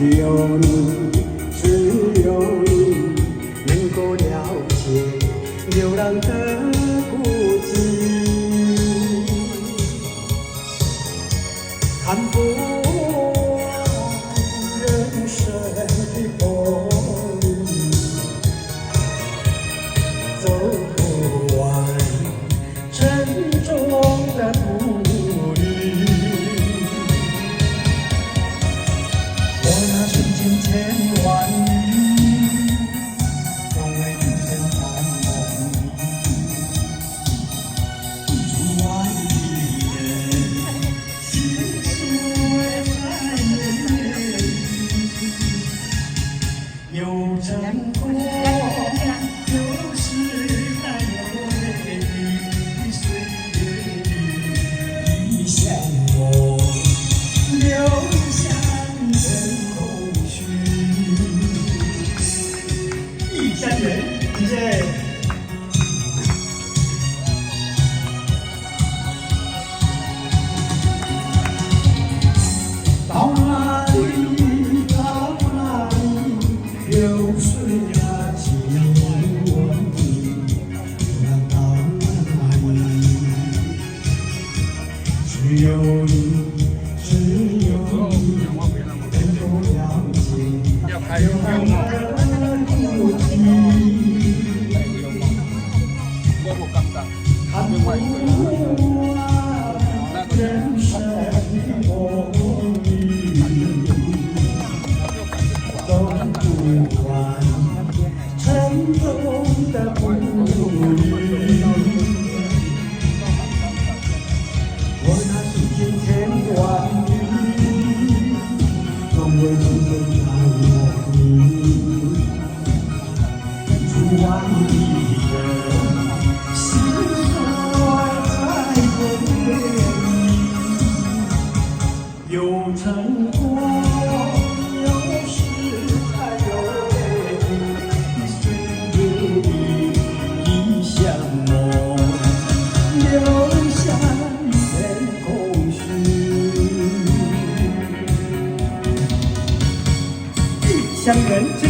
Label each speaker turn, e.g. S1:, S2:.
S1: 只有你，只有你能够了解流浪的孤寂，看不完人生的风雨，走不完沉重的步履。我那瞬间千万语，都为遇见寒梦出外的人，心碎在眼里，有挣脱，有时代，有泪的岁月里，你向我留下的空虚。异乡人，谢谢。到哪里，到哪里，流水啊，紧吻你，到哪里，只有你，只有你能够了解流浪的孤寂，看不完人生的风雨，走不完沉重的步履。我那世间千万语，总为今生在我你，出外的人，心碎在眼里，有成果，有时才有泪的岁月里，一向梦留下一片空虚。异乡人。